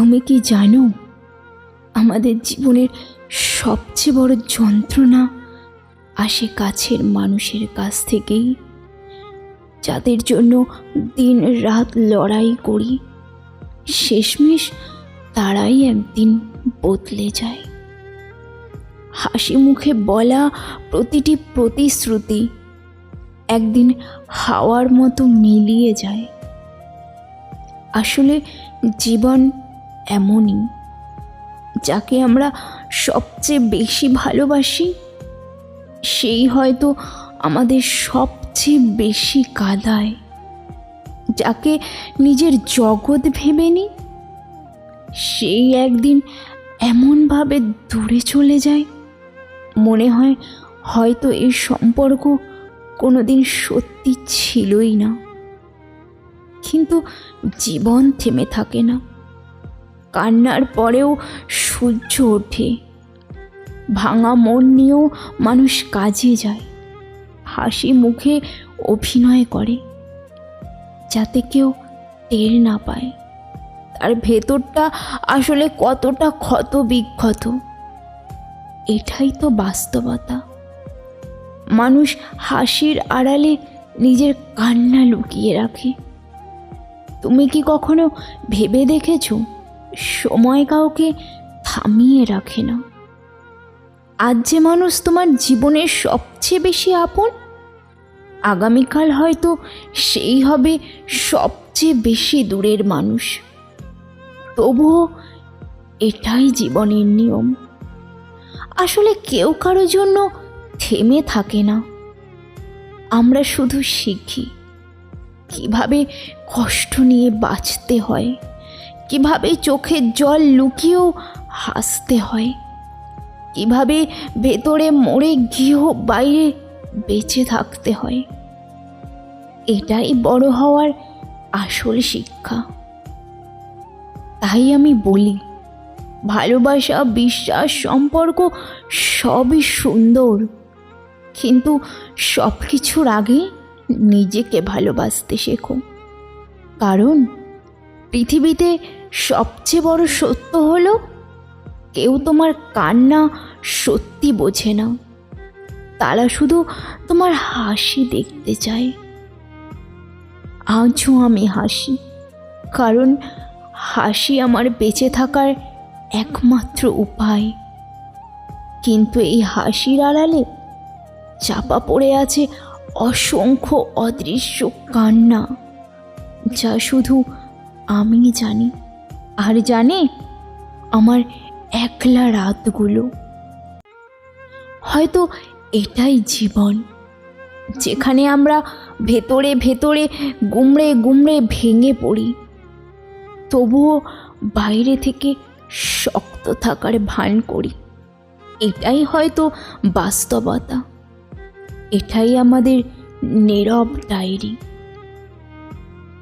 তুমি কি জানো, আমাদের জীবনের সবচেয়ে বড় যন্ত্রণা আসে কাছের মানুষের কাছ থেকেই, যাদের জন্য দিন রাত লড়াই করি। শেষমেশ তারাই একদিন বদলে যায়। হাসি মুখে বলা প্রতিটি প্রতিশ্রুতি একদিন হাওয়ার মতো মিলিয়ে যায়। আসলে জীবন এমনই, যাকে আমরা সবচেয়ে বেশি ভালোবাসি সেই হয়তো আমাদের সবচেয়ে বেশি কাঁদায়। যাকে নিজের জগৎ ভেবে নিই, সেই একদিন এমনভাবে দূরে চলে যায়, মনে হয় হয়তো এই সম্পর্ক কোনোদিন সত্যি ছিলই না। কিন্তু জীবন থেমে থাকে না, কান্নার পরেও সূর্য ওঠে। ভাঙা মন নিয়েও মানুষ কাজে যায়, হাসি মুখে অভিনয় করে, যাতে কেউ টের না পায় তার ভেতরটা আসলে কতটা ক্ষত বিক্ষত। এটাই তো বাস্তবতা। মানুষ হাসির আড়ালে নিজের কান্না লুকিয়ে রাখে। তুমি কি কখনো ভেবে দেখেছো, সময় কাউকে থামিয়ে রাখে না। আজ যে মানুষ তোমার জীবনের সবচেয়ে বেশি আপন, আগামীকাল হয়তো সেই হবে সবচেয়ে বেশি দূরের মানুষ। তবুও এটাই জীবনের নিয়ম। আসলে কেউ কারোর জন্য থেমে থাকে না। আমরা শুধু শিখি কিভাবে কষ্ট নিয়ে বাঁচতে হয়, কিভাবে চোখের জল লুকিয়েও হাসতে হয়, কিভাবে ভেতরে মরে গিয়েও বাইরে বেঁচে থাকতে হয়। এটাই বড় হওয়ার আসল শিক্ষা। তাই আমি বলি, ভালোবাসা, বিশ্বাস, সম্পর্ক সবই সুন্দর, কিন্তু সব কিছুর আগে নিজেকে ভালোবাসতে শেখো। কারণ পৃথিবীতে সবচেয়ে বড় সত্য হলো, কেউ তোমার কান্না সত্যি বোঝে না, তারা শুধু তোমার হাসি দেখতে চায়। আজও আমি হাসি, কারণ হাসি আমার বেঁচে থাকার একমাত্র উপায়। কিন্তু এই হাসির আড়ালে চাপা পড়ে আছে অসংখ্য অদৃশ্য কান্না, যা শুধু আমি জানি, আর জানে আমার একলা রাতগুলো। হয়তো এটাই জীবন, যেখানে আমরা ভেতরে ভেতরে গুমড়ে গুমড়ে ভেঙে পড়ি, তবুও বাইরে থেকে শক্ত থাকার ভান করি। এটাই হয়তো বাস্তবতা, এটাই আমাদের নীরব ডায়েরি।